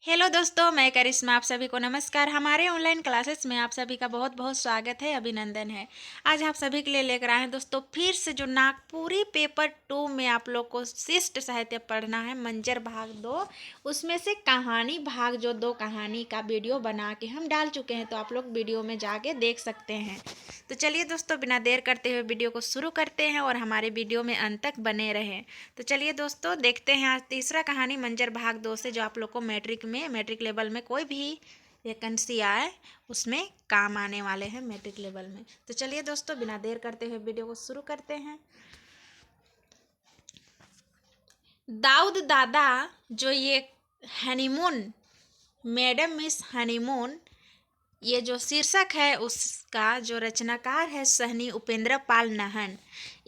Hello दोस्तों, मैं करिश्मा आप सभी को नमस्कार। हमारे ऑनलाइन क्लासेस में आप सभी का बहुत बहुत स्वागत है, अभिनंदन है। आज आप सभी के लिए लेकर आए हैं दोस्तों फिर से जो नागपुरी पेपर 2 में आप लोग को शिष्ट साहित्य पढ़ना है, मंजर भाग 2, उसमें से कहानी भाग जो 2 कहानी का वीडियो बना के हम डाल चुके हैं, तो आप लोग वीडियो में जाके देख सकते हैं। तो चलिए दोस्तों, बिना देर करते हुए वीडियो को शुरू करते हैं और हमारे वीडियो में अंत तक बने रहें। तो चलिए दोस्तों, देखते हैं आज तीसरा कहानी मंजर भाग 2 से, जो आप लोग को मैट्रिक लेवल में कोई भी वैकेंसी आए उसमें काम आने वाले हैं मैट्रिक लेवल में। तो चलिए दोस्तों, बिना देर करते हुए वीडियो को शुरू करते हैं। दाऊद दादा जो ये हनीमून, मैडम मिस हनीमून, ये जो शीर्षक है उसका जो रचनाकार है सहनी उपेंद्र पाल नहन।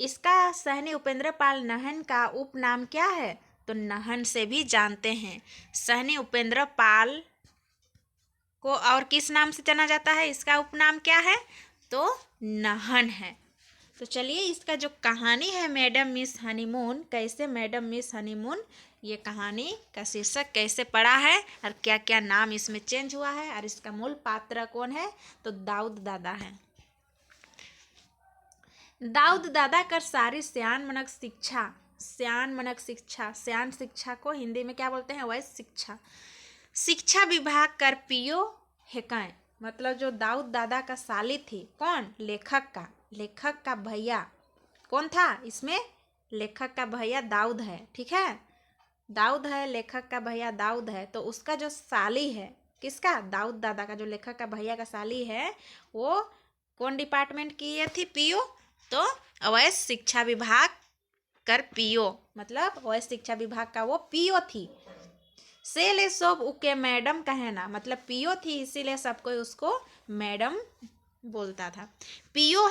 इसका सहनी उपेंद्र पाल नहन का उपनाम क्या है? तो नहन से भी जानते हैं। सहनी उपेंद्र पाल को और किस नाम से जाना जाता है? इसका उपनाम क्या है? तो नहन है। तो चलिए, इसका जो कहानी है मैडम मिस हनीमून, कैसे मैडम मिस हनीमून, ये कहानी का शीर्षक कैसे पड़ा है और क्या क्या नाम इसमें चेंज हुआ है, और इसका मूल पात्र कौन है? तो दाऊद दादा है। दाऊद दादा कर सारी सियान मनक शिक्षा, सियान शिक्षा को हिंदी में क्या बोलते हैं? वह शिक्षा विभाग कर पीओ हेकाएं, मतलब जो दाऊद दादा का साली थी, कौन? लेखक का भैया कौन था इसमें? लेखक का भैया दाऊद है, ठीक है। दाऊद है, लेखक का भैया दाऊद है, तो उसका जो साली है, किसका? दाऊद दादा का जो लेखक का भैया का साली है, वो कौन डिपार्टमेंट की ये थी? पीओ। तो अवैध शिक्षा विभाग कर पीओ, मतलब अवैध शिक्षा विभाग का वो पीओ थी। से ले सब उके मैडम कहना, मतलब पीओ थी इसीलिए सब कोई उसको मैडम बोलता था। पियो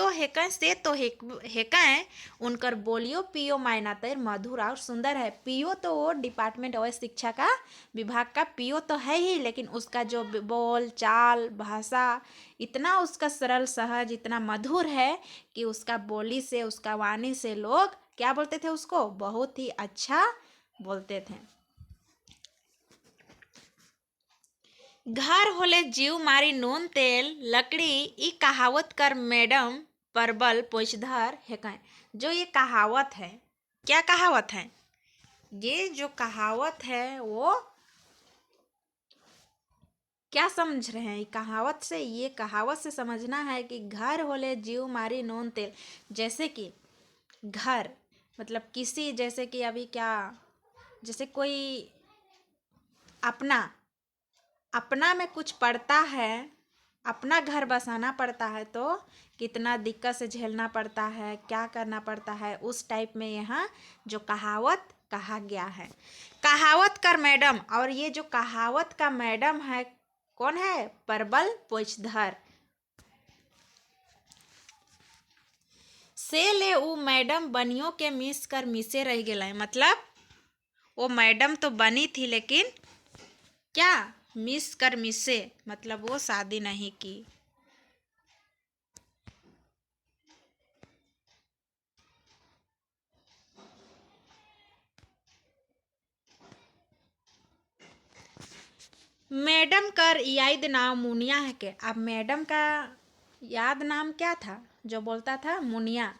हेकें से तो हेकें उनकर बोलियो पियो मायना तर मधुर और सुंदर है। पियो तो वो डिपार्टमेंट और शिक्षा का विभाग का पियो तो है ही, लेकिन उसका जो बोल चाल भाषा इतना उसका सरल सहज इतना मधुर है कि उसका बोली से उसका वाणी से लोग क्या बोलते थे? उसको बहुत ही अच्छा बोलते थे। घर होले जीव मारी नून तेल लकड़ी, ई कहावत कर मैडम परबल पोछधर है। जो ये कहावत है, क्या कहावत है? ये जो कहावत है वो क्या समझ रहे हैं? ये कहावत से समझना है कि घर होले जीव मारी नून तेल, जैसे कि घर मतलब किसी, जैसे कि अभी क्या, जैसे कोई अपना अपना में कुछ पड़ता है, अपना घर बसाना पड़ता है, तो कितना दिक्कत से झेलना पड़ता है, क्या करना पड़ता है, उस टाइप में यहाँ जो कहावत कहा गया है। कहावत कर मैडम, और ये जो कहावत का मैडम है कौन है? परबल पोछधर। से ले उ मैडम बनियो के मिस कर मिसे रह गए, मतलब वो मैडम तो बनी थी लेकिन क्या? मिस कर मिसे, मतलब वो शादी नहीं की। मैडम कर याद नाम मुनिया है के। अब मैडम का याद नाम क्या था जो बोलता था? मुनिया।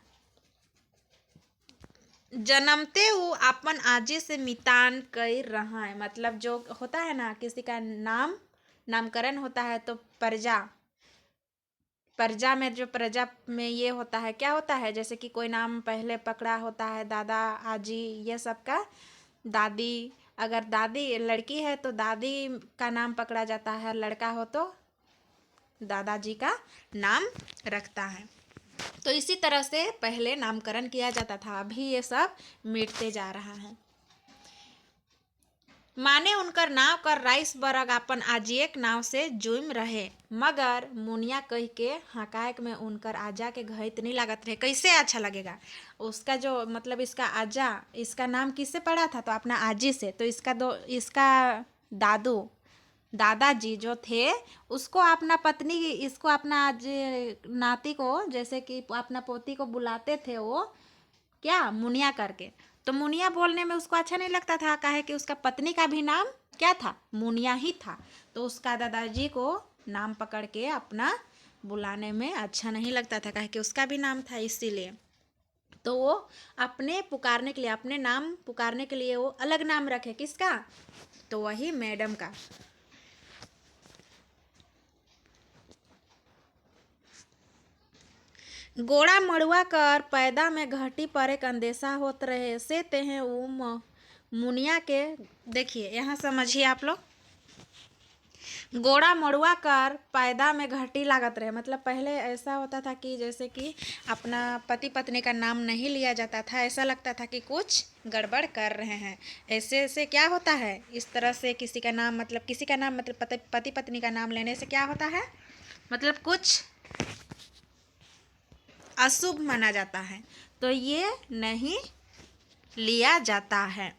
जन्मते वो अपन आजी से मितान कर रहा है, मतलब जो होता है ना, किसी का नामकरण होता है तो प्रजा में, जो प्रजा में ये होता है, क्या होता है? जैसे कि कोई नाम पहले पकड़ा होता है, दादा आजी ये सब का। दादी, अगर दादी लड़की है तो दादी का नाम पकड़ा जाता है, लड़का हो तो दादाजी का नाम रखता है। तो इसी तरह से पहले नामकरण किया जाता था, अभी ये सब मिटते जा रहा है। माने उनकर नाव कर राइस बरग अपन आजिएक नाव से जुम रहे, मगर मुनिया कह के हकायक में उनकर आजा के घइत नहीं लागत रहे। कैसे अच्छा लगेगा? उसका जो मतलब इसका आजा, इसका नाम किससे पड़ा था? तो अपना आजी से। तो इसका दादाजी जो थे, उसको अपना पत्नी, इसको अपना आज नाती को, जैसे कि अपना पोती को बुलाते थे वो क्या? मुनिया करके। तो मुनिया बोलने में उसको अच्छा नहीं लगता था, काहे कि उसका पत्नी का भी नाम क्या था, मुनिया ही था। तो उसका दादाजी को नाम पकड़ के अपना बुलाने में अच्छा नहीं लगता था, काहे कि उसका भी नाम था, इसीलिए तो वो अपने पुकारने के लिए, अपने नाम पुकारने के लिए वो अलग नाम रखे। किसका? तो वही मैडम का। गोड़ा मड़ुआ कर पैदा में घटी पर एक अंदेशा होत रहे से तेहे वो मुनिया के। देखिए यहाँ समझिए आप लोग, गोड़ा मड़ुआ कर पैदा में घटी लागत रहे, मतलब पहले ऐसा होता था कि जैसे कि अपना पति पत्नी का नाम नहीं लिया जाता था, ऐसा लगता था कि कुछ गड़बड़ कर रहे हैं। ऐसे ऐसे क्या होता है, इस तरह से किसी का नाम मतलब पति पत्नी का नाम लेने से क्या होता है, मतलब कुछ अशुभ माना जाता है, तो ये नहीं लिया जाता है।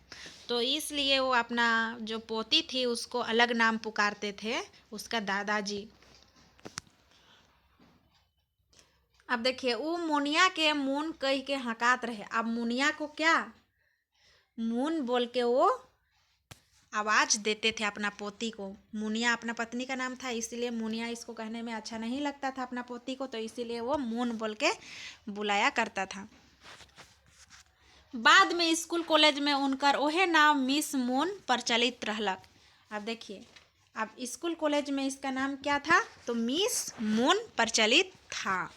तो इसलिए वो अपना जो पोती थी उसको अलग नाम पुकारते थे, उसका दादाजी। अब देखिए वो मुनिया के मुन कह के हकात रहे। अब मुनिया को क्या मुन बोल के वो आवाज देते थे अपना पोती को। मुनिया अपना पत्नी का नाम था, इसीलिए मुनिया इसको कहने में अच्छा नहीं लगता था अपना पोती को, तो इसीलिए वो मुन बोल के बुलाया करता था। बाद में स्कूल कॉलेज में उनकर ओहे नाम मिस मून प्रचलित रहलक। अब देखिए, अब स्कूल कॉलेज में इसका नाम क्या था, तो मिस मून प्रचलित था।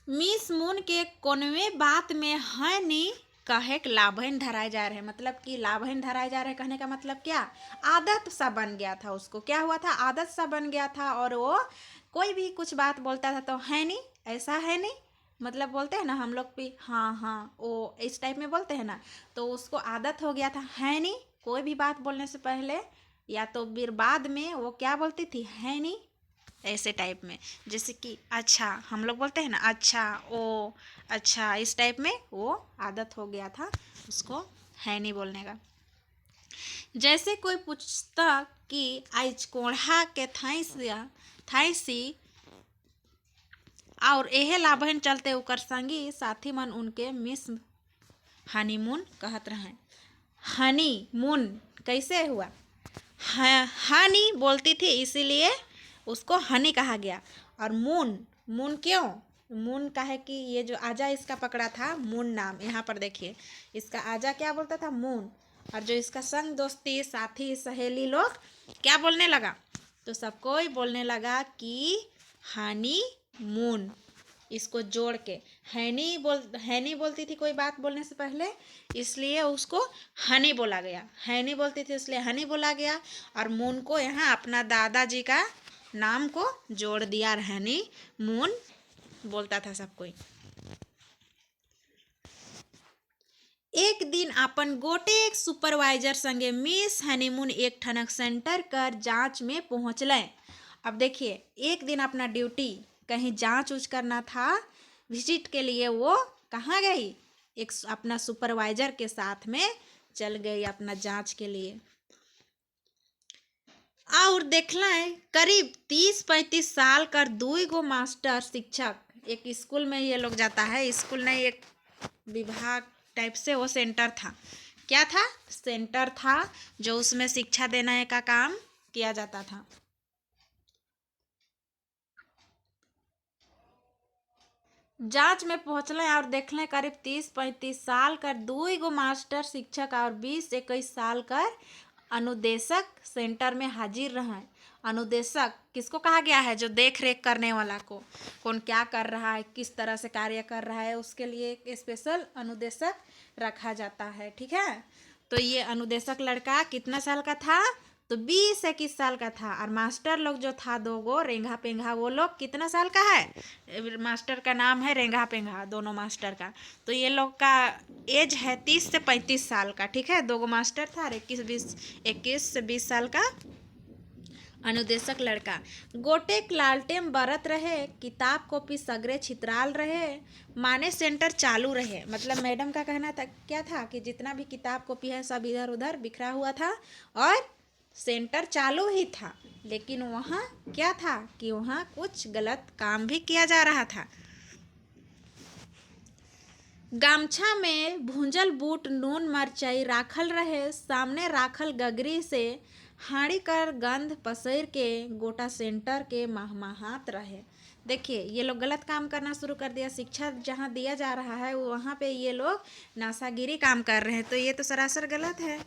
मिस मून के कोनवे बात में है नी कहे लाभन धराए जा रहे, मतलब कि लाभन धराए जा रहे कहने का मतलब क्या, आदत सा बन गया था उसको। क्या हुआ था, आदत सा बन गया था, और वो कोई भी कुछ बात बोलता था तो है नहीं, ऐसा है नहीं, मतलब बोलते हैं ना हम लोग भी हाँ हाँ ओ, इस टाइप में बोलते हैं ना, तो उसको आदत हो गया था है नहीं, कोई भी बात बोलने से पहले या तो फिर बाद में वो क्या बोलती थी, है नहीं, ऐसे टाइप में। जैसे कि अच्छा हम लोग बोलते हैं ना, अच्छा ओ, अच्छा, इस टाइप में वो आदत हो गया था उसको है नहीं बोलने का। जैसे कोई पूछता कि आज कोढ़ा के थाई सी और एहे लाभन चलते उकर संगी साथी मन उनके मिस हनीमून कहत रहे। हनीमून कैसे हुआ, हनी बोलती थी इसीलिए उसको हनी कहा गया। और मून, मून क्यों, मून का है कि ये जो आजा इसका पकड़ा था मून नाम, यहाँ पर देखिए इसका आजा क्या बोलता था, मून। और जो इसका संग दोस्ती साथी सहेली लोग क्या बोलने लगा, तो सबको ही बोलने लगा कि हनी मून, इसको जोड़ के हैनी बोलती थी कोई बात बोलने से पहले, इसलिए उसको हनी बोला गया। हैनी बोलती थी इसलिए हनी बोला गया। और मून को यहाँ अपना दादाजी का नाम को जोड़ दिया, हनी मून बोलता था सब कोई। एक दिन अपन गोटे एक सुपरवाइजर संगे मिस हनीमून एक ठनक सेंटर कर जांच में पहुँचलें। अब देखिए एक दिन अपना ड्यूटी कहीं जांच उच करना था, विजिट के लिए वो कहाँ गई, एक अपना सुपरवाइजर के साथ में चल गई अपना जांच के लिए। और देखलें करीब 30-35 साल कर 2 मास्टर शिक्षक, एक स्कूल में ये लोग जाता है, स्कूल नहीं एक विभाग टाइप से वो सेंटर था। क्या था, सेंटर था जो उसमें शिक्षा देने का काम किया जाता था। जांच में पहुंचलें और देखलें करीब 30-35 साल कर 2 मास्टर शिक्षक और 20-21 साल कर अनुदेशक सेंटर में हाजिर रहे। अनुदेशक किसको कहा गया है, जो देख रेख करने वाला को, कौन क्या कर रहा है, किस तरह से कार्य कर रहा है, उसके लिए एक स्पेशल अनुदेशक रखा जाता है। ठीक है, तो ये अनुदेशक लड़का कितना साल का था, तो 20-21 साल का था। और मास्टर लोग जो था 2 रेंघा पेंघा, वो लोग कितना साल का है, मास्टर का नाम है रेंघा पेंघा, दोनों मास्टर का। तो ये लोग का एज है 30 से 35 साल का। ठीक है, 2 मास्टर था और 21 से 20 साल का अनुदेशक लड़का। गोटे लालटेम बरत रहे, किताब कॉपी सगरे छितराल रहे, माने सेंटर चालू रहे। मतलब मैडम का कहना था क्या था कि जितना भी किताब कॉपी है सब इधर उधर बिखरा हुआ था और सेंटर चालू ही था, लेकिन वहाँ क्या था कि वहाँ कुछ गलत काम भी किया जा रहा था। गामछा में भूंजल बूट नून मरचाई राखल रहे, सामने राखल गगरी से हाड़ी कर गंध पसैर के गोटा सेंटर के महमहात रहे। देखिए ये लोग गलत काम करना शुरू कर दिया। शिक्षा जहाँ दिया जा रहा है वहाँ पे ये लोग नासागिरी काम कर रहे हैं, तो ये तो सरासर गलत है।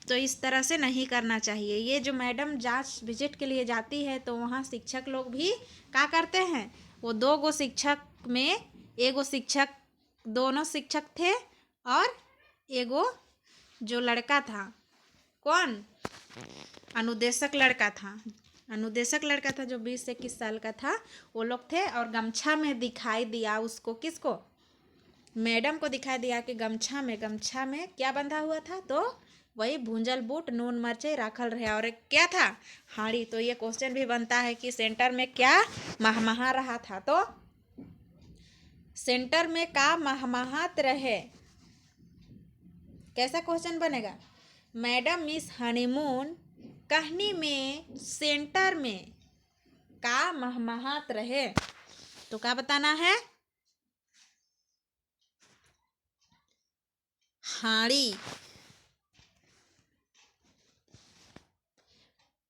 तो इस तरह से नहीं करना चाहिए। ये जो मैडम जांच विजिट के लिए जाती है तो वहाँ शिक्षक लोग भी क्या करते हैं, वो 2 शिक्षक में एगो शिक्षक, दोनों शिक्षक थे और एगो जो लड़का था, कौन, अनुदेशक लड़का था, अनुदेशक लड़का था जो 20 से 21 साल का था, वो लोग थे। और गमछा में दिखाई दिया उसको, किसको, मैडम को दिखाई दिया कि गमछा में क्या बंधा हुआ था, तो वही भूंजल बूट नून मरचाई राखल रहे। और एक क्या था, हाड़ी। तो ये क्वेश्चन भी बनता है कि सेंटर में क्या महमहा रहा था, तो सेंटर में का महमहात रहे, कैसा क्वेश्चन बनेगा। मैडम मिस हनीमून कहानी में सेंटर में का महमहात रहे, तो क्या बताना है, हाड़ी।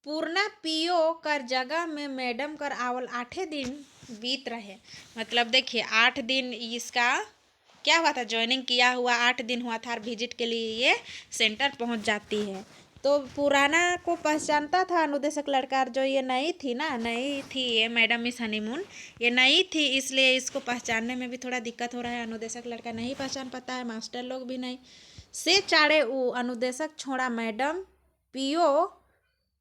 पूर्णा पियो कर जगह में मैडम कर आवल 8 दिन बीत रहे। मतलब देखिए 8 दिन इसका क्या हुआ था, ज्वाइनिंग किया हुआ 8 दिन हुआ था और विजिट के लिए ये सेंटर पहुंच जाती है। तो पुराना को पहचानता था अनुदेशक लड़का, जो ये नई थी ना, नई थी ये मैडम मिस हनीमून, ये नई थी, इसलिए इसको पहचानने में भी थोड़ा दिक्कत हो रहा है। अनुदेशक लड़का नहीं पहचान पाता है, मास्टर लोग भी नहीं। से चाड़े उ अनुदेशक छोड़ा मैडम पियो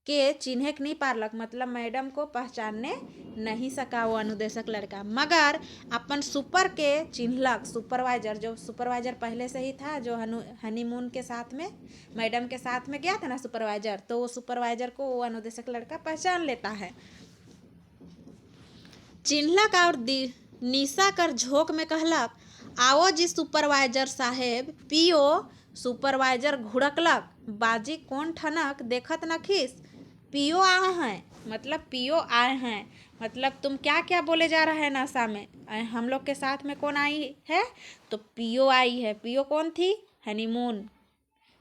के चिन्हे नहीं पारलक, मतलब मैडम को पहचानने नहीं सका वो अनुदेशक लड़का, मगर अपन सुपर के चिन्हलक। सुपरवाइजर, जो सुपरवाइजर पहले से ही था, जो हनीमून के साथ में मैडम के साथ में गया था ना सुपरवाइजर, तो वो सुपरवाइजर को वो अनुदेशक लड़का पहचान लेता है। चिन्हलक और निशा कर झोंक में कहलक, आओ जी सुपरवाइजर साहेब पियो। सुपरवाइजर घुड़कलक, बाजी कौन ठनक देखत न खीस, पियो आए हैं, मतलब पियो आए हैं, मतलब तुम क्या क्या बोले जा रहा है नशा में, हम लोग के साथ में कौन आई है, तो पियो आई है। पियो कौन थी, हनीमून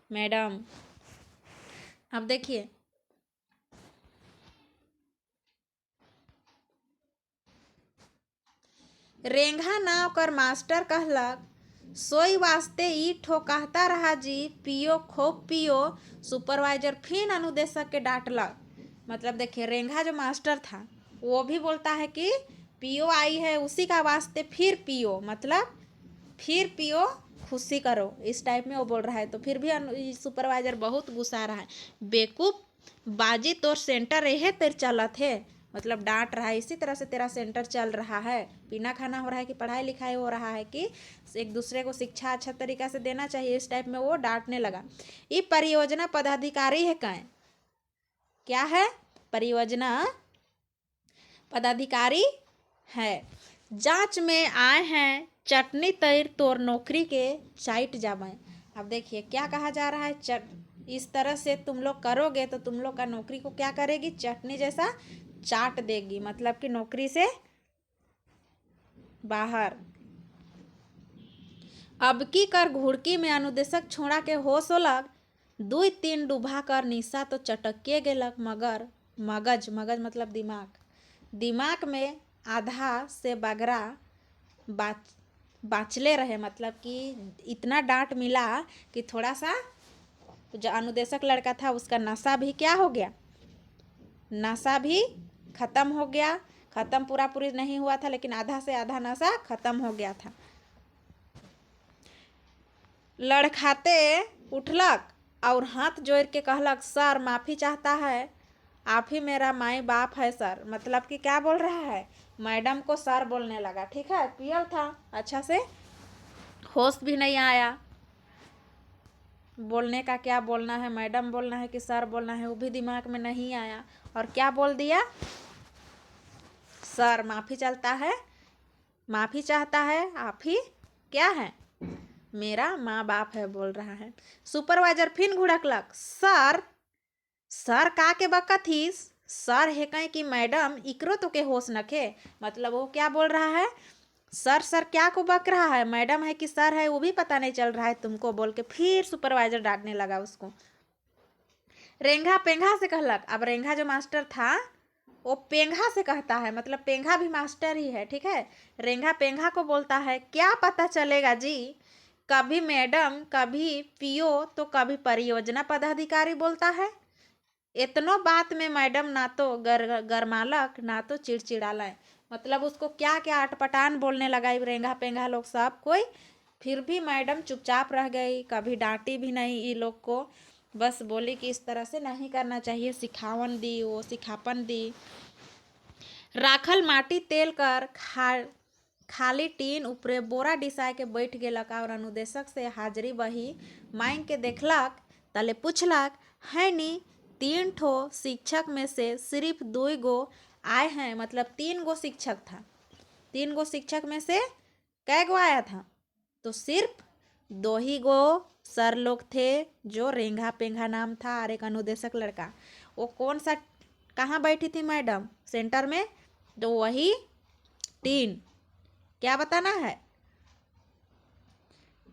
मैडम। अब देखिए रेंघा नाव कर मास्टर कहलक, सोई वास्ते ई ठो कहता रहा जी पियो खूब पियो। सुपरवाइजर फिर अनुदेशक के डांटलक। मतलब देखिए रेंघा जो मास्टर था वो भी बोलता है कि पियो आई है उसी का वास्ते फिर पियो, मतलब फिर पियो खुशी करो, इस टाइप में वो बोल रहा है। तो फिर भी सुपरवाइजर बहुत गुस्सा रहा है, बेवकूफ बाजी तोर सेंटर रहे तेर चलत है, मतलब डांट रहा है, इसी तरह से तेरा सेंटर चल रहा है, पीना खाना हो रहा है कि पढ़ाई लिखाई हो रहा है, कि एक दूसरे को शिक्षा अच्छा तरीका से देना चाहिए, इस टाइप में वो डांटने लगा। ये परियोजना पदाधिकारी है कहें, क्या है, परियोजना पदाधिकारी है। जांच में आए हैं चटनी तैर तोर नौकरी के चाइट जावे। अब देखिए क्या कहा जा रहा है, इस तरह से तुम लोग करोगे तो तुम लोग का नौकरी को क्या करेगी, चटनी जैसा चाट देगी, मतलब कि नौकरी से बाहर। अब की कर घुड़की में अनुदेशक छोड़ा के होश होलक, 2-3 डूबा कर निशा तो चटके गेलक, मगर मगज मतलब दिमाग में आधा से बगरा बाचले रहे, मतलब कि इतना डांट मिला कि थोड़ा सा जो अनुदेशक लड़का था उसका नशा भी क्या हो गया, नशा भी खत्म हो गया। खत्म पूरी नहीं हुआ था, लेकिन आधा से आधा नशा खत्म हो गया था। लड़खाते उठलक और हाथ जोड़ के कहलक, सर माफ़ी चाहता है, आप ही मेरा माई बाप है सर। मतलब कि क्या बोल रहा है, मैडम को सर बोलने लगा, ठीक है, पियल था, अच्छा से होश भी नहीं आया, बोलने का क्या बोलना है, मैडम बोलना है कि सर बोलना है, वो भी दिमाग में नहीं आया, और क्या बोल दिया, सर माफ़ी चाहता है, आप ही क्या है, मेरा माँ बाप है बोल रहा है। सुपरवाइजर फिर घुड़कलक, सर का के बक्का थीस, सर है कहीं कि मैडम इकरो तो के होश नखे। मतलब वो क्या बोल रहा है, सर सर क्या को बक रहा है, मैडम है कि सर है वो भी पता नहीं चल रहा है तुमको, बोल के फिर सुपरवाइजर डांटने लगा उसको। रेंघा पेंघा से कहलक। अब रेंघा जो मास्टर था वो पेंघा से कहता है, मतलब पेंघा भी मास्टर ही है, ठीक है। रेंघा पेंघा को बोलता है क्या पता चलेगा जी, कभी मैडम कभी पीओ तो कभी परियोजना पदाधिकारी बोलता है। इतनो बात में मैडम ना तो गरमालक ना तो चिड़चिड़ालय। मतलब उसको क्या क्या अटपटान बोलने लगा रेंगा पेंगा लोग सब कोई। फिर भी मैडम चुपचाप रह गई, कभी डांटी भी नहीं ये लोग को, बस बोली कि इस तरह से नहीं करना चाहिए, सिखावन दी, वो सिखापन दी। राखल माटी तेल कर खाली टीन ऊपरे बोरा डिसाए के बैठ गेलक और अनुदेशक से हाजिरी बही मांग के देखलक। तले पूछलक है नी 3 ठो शिक्षक में से सिर्फ 2 गो आए हैं, मतलब 3 गो शिक्षक था, 3 गो शिक्षक में से कै गो आया था, तो सिर्फ 2 ही गो सर लोग थे, जो रेंघा पेंघा नाम था और एक अनुदेशक लड़का। वो कौन सा कहाँ बैठी थी मैडम, सेंटर में, तो वही टीन, क्या बताना है,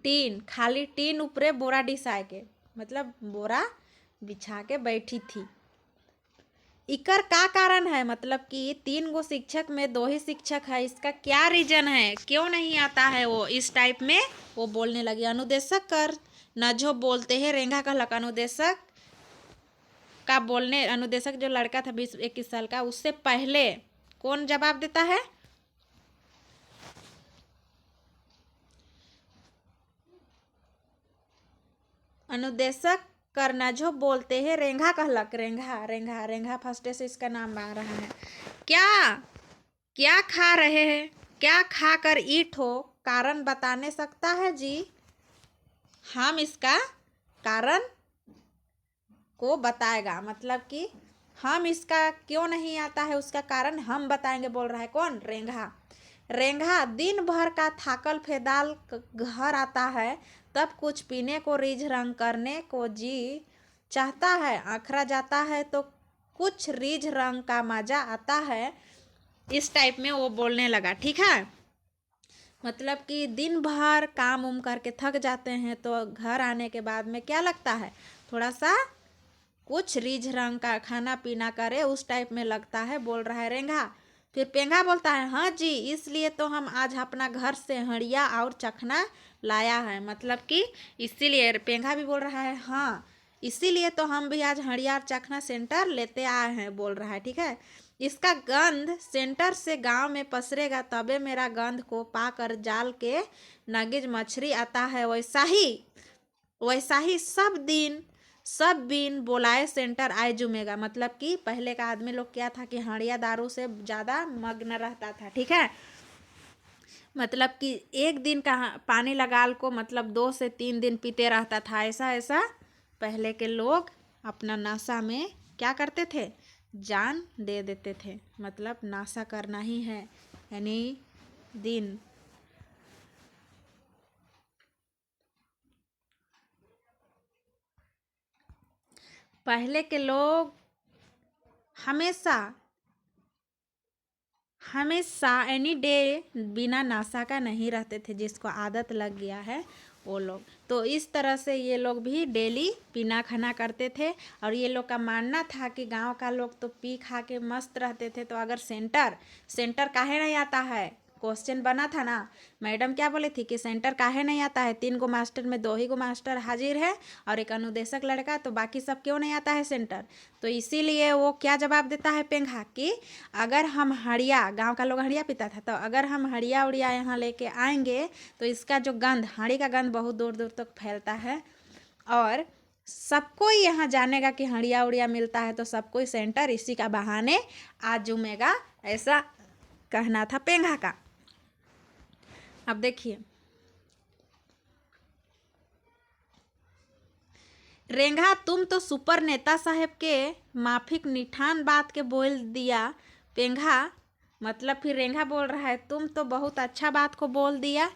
टीन, खाली टीन ऊपरे बोरा डिसाए के, मतलब बोरा बिछा के बैठी थी। इकर का कारण है, मतलब कि 3 गो शिक्षक में 2 ही शिक्षक है, इसका क्या रीजन है, क्यों नहीं आता है वो, इस टाइप में वो बोलने लगी। अनुदेशक कर न जो बोलते हैं, रेंगा कहलक अनुदेशक का बोलने, अनुदेशक जो लड़का था 20-21 साल का, उससे पहले कौन जवाब देता है, अनुदेशक करना जो बोलते हैं, रेंघा कहलक। रेंघा रेंघा रेंघा फर्स्ट से इसका नाम आ रहा है। क्या क्या खा रहे हैं, क्या खाकर ईट हो, कारण बताने सकता है जी, हम इसका कारण को बताएगा, मतलब कि हम इसका क्यों नहीं आता है उसका कारण हम बताएंगे, बोल रहा है कौन, रेंघा। रेंघा दिन भर का थाकल फेदाल घर आता है, तब कुछ पीने को रिझ रंग करने को जी चाहता है, आखरा जाता है तो कुछ रिझ रंग का मजा आता है, इस टाइप में वो बोलने लगा, ठीक है। मतलब कि दिन भर काम उम करके थक जाते हैं, तो घर आने के बाद में क्या लगता है, थोड़ा सा कुछ रिझ रंग का खाना पीना करे, उस टाइप में लगता है, बोल रहा है रेंघा। फिर पेंगा बोलता है हाँ जी, इसलिए तो हम आज अपना घर से हड़िया और चखना लाया है, मतलब कि इसीलिए पेंगा भी बोल रहा है हाँ, इसीलिए तो हम भी आज हड़िया और चखना सेंटर लेते आए हैं, बोल रहा है, ठीक है। इसका गंध सेंटर से गांव में पसरेगा, तबे मेरा गंध को पाकर जाल के नगीज मछली आता है, वैसा ही सब दिन बोलाए सेंटर आए जुमेगा। मतलब कि पहले का आदमी लोग क्या था कि हड़िया दारू से ज़्यादा मग्न रहता था, ठीक है। मतलब कि एक दिन का पानी लगाल को मतलब 2 से 3 दिन पीते रहता था, ऐसा ऐसा पहले के लोग अपना नशा में क्या करते थे, जान दे देते थे, मतलब नशा करना ही है, यानी दिन। पहले के लोग हमेशा हमेशा एनी डे बिना नशा का नहीं रहते थे, जिसको आदत लग गया है वो लोग, तो इस तरह से ये लोग भी डेली पीना खाना करते थे। और ये लोग का मानना था कि गांव का लोग तो पी खा के मस्त रहते थे, तो अगर सेंटर काहे नहीं आता है, क्वेश्चन बना था ना, मैडम क्या बोली थी कि सेंटर काहे नहीं आता है, 3 गो मास्टर में 2 ही गो मास्टर हाजिर है और एक अनुदेशक लड़का, तो बाकी सब क्यों नहीं आता है सेंटर। तो इसीलिए वो क्या जवाब देता है पेंघा कि अगर हम हड़िया, गांव का लोग हड़िया पीता था, तो अगर हम हड़िया उड़िया यहाँ लेके आएंगे तो इसका जो गंध, हाड़ी का गंध बहुत दूर दूर तक फैलता है, और सबको यहाँ जानेगा कि हड़िया उड़िया मिलता है, तो सब कोई सेंटर इसी का बहाने आज जूमेगा, ऐसा कहना था पेंघा का। अब देखिए, रेंघा तुम तो सुपर नेता साहब के माफिक निठान बात के बोल दिया। पेंघा मतलब फिर रेंघा बोल रहा है तुम तो बहुत अच्छा बात को बोल दिया।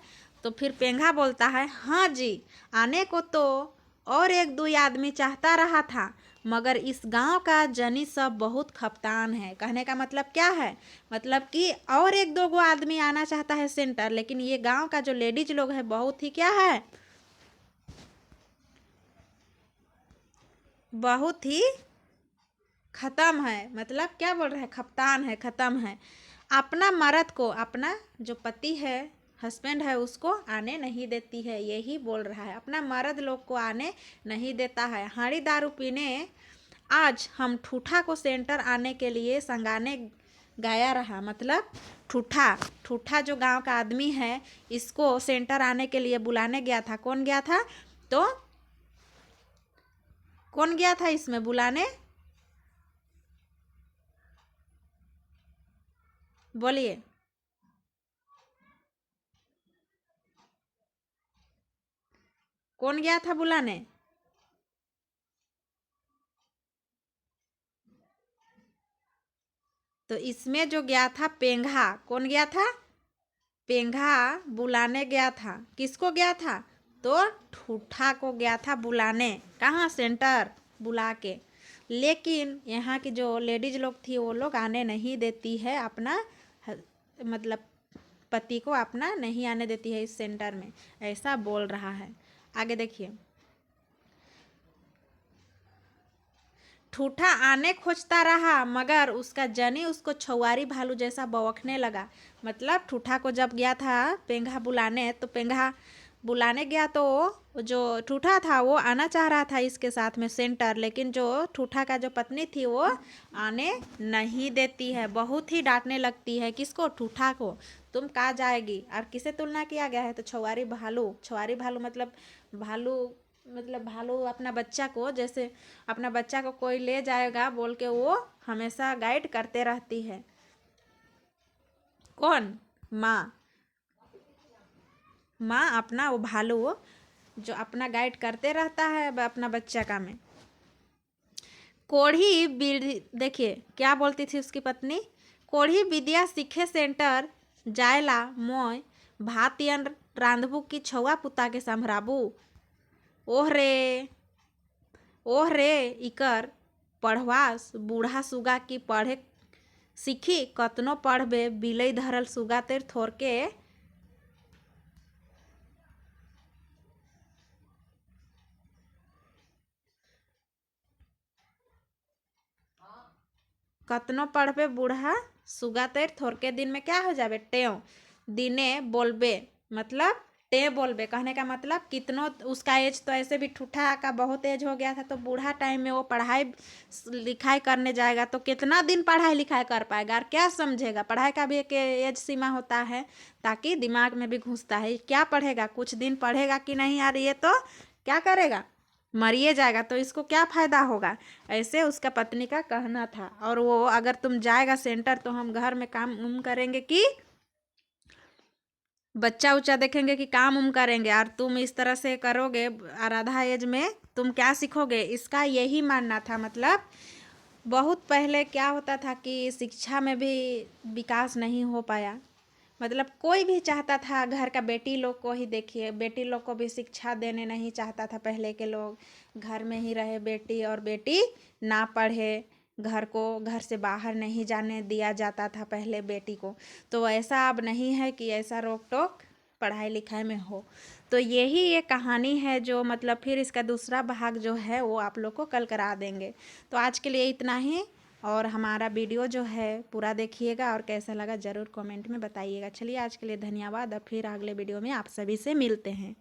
तो फिर पेंघा बोलता है हाँ जी, आने को तो और 1-2 आदमी चाहता रहा था, मगर इस गांव का जनी सब बहुत खपतान है। कहने का मतलब क्या है, मतलब कि और एक दो गो आदमी आना चाहता है सेंटर, लेकिन ये गांव का जो लेडीज लोग है बहुत ही क्या है, बहुत ही खत्म है। मतलब क्या बोल रहा है, खपतान है, खत्म है। अपना मर्द को, अपना जो पति है, हस्बैंड है, उसको आने नहीं देती है, यही बोल रहा है। अपना मर्द लोग को आने नहीं देता है। हाड़ी दारू पीने आज हम ठूठा को सेंटर आने के लिए संगाने गया रहा। मतलब ठूठा, ठूठा जो गांव का आदमी है, इसको सेंटर आने के लिए बुलाने गया था। कौन गया था, तो कौन गया था इसमें बुलाने, बोलिए। कौन गया था बुलाने, तो इसमें जो गया था पेंघा, कौन गया था, पेंघा बुलाने गया था। किसको गया था, तो ठूठा को गया था बुलाने। कहाँ, सेंटर बुला के। लेकिन यहाँ की जो लेडीज लोग थी वो लोग आने नहीं देती है, अपना मतलब पति को अपना नहीं आने देती है इस सेंटर में, ऐसा बोल रहा है। आगे देखिए, ठूठा आने खोजता रहा मगर उसका जनी उसको छुआरी भालू जैसा बौखने लगा। मतलब ठूठा को जब गया था पेंघा बुलाने, तो पेंघा बुलाने गया तो जो ठूठा था वो आना चाह रहा था इसके साथ में सेंटर, लेकिन जो ठूठा का जो पत्नी थी वो आने नहीं देती है, बहुत ही डांटने लगती है। किसको, ठूठा को। तुम कहाँ जाएगी, और किसे तुलना किया गया है, तो छुआरी भालू। छुआरी भालू मतलब भालू, मतलब भालू अपना बच्चा को, जैसे अपना बच्चा को कोई ले जाएगा बोल के वो हमेशा गाइड करते रहती है। कौन, माँ। माँ अपना वो भालू जो अपना गाइड करते रहता है अपना बच्चा का में। कोढ़ी देखिए क्या बोलती थी उसकी पत्नी, कोढ़ी विद्या सीखे सेंटर जायला मोय भातियन रांधबू की छुआ पुता के संभराबू। ओह रे, ओह रे, इकर पढ़वास बूढ़ा सुगा की पढ़े सीखी कतनो पढ़बे बिलई धरल सुगा तेर थोर के। कतनो पढ़बे बूढ़ा सुगा तेर थोर के दिन में क्या हो जाबे, टेव दिने बोलबे। मतलब टे बोलबे, कहने का मतलब कितनों उसका एज तो ऐसे भी ठूठा का बहुत एज हो गया था, तो बूढ़ा टाइम में वो पढ़ाई लिखाई करने जाएगा तो कितना दिन पढ़ाई लिखाई कर पाएगा और क्या समझेगा। पढ़ाई का भी एक एज सीमा होता है, ताकि दिमाग में भी घुसता है। क्या पढ़ेगा, कुछ दिन पढ़ेगा कि नहीं यार, ये तो क्या करेगा, मरिए जाएगा, तो इसको क्या फ़ायदा होगा। ऐसे उसका पत्नी का कहना था। और वो अगर तुम जाएगा सेंटर तो हम घर में काम उम करेंगे कि बच्चा उच्चा देखेंगे कि काम उम करेंगे, और तुम इस तरह से करोगे और आधा एज में तुम क्या सीखोगे, इसका यही मानना था। मतलब बहुत पहले क्या होता था कि शिक्षा में भी विकास नहीं हो पाया। मतलब कोई भी चाहता था, घर का बेटी लोग को ही देखिए, बेटी लोग को भी शिक्षा देने नहीं चाहता था पहले के लोग। घर में ही रहे बेटी, और बेटी ना पढ़े, घर को घर से बाहर नहीं जाने दिया जाता था पहले बेटी को। तो ऐसा अब नहीं है कि ऐसा रोक टोक पढ़ाई लिखाई में हो। तो यही एक कहानी है जो मतलब फिर इसका दूसरा भाग जो है वो आप लोग को कल करा देंगे। तो आज के लिए इतना ही, और हमारा वीडियो जो है पूरा देखिएगा और कैसा लगा ज़रूर कमेंट में बताइएगा। चलिए आज के लिए धन्यवाद, अब फिर अगले वीडियो में आप सभी से मिलते हैं।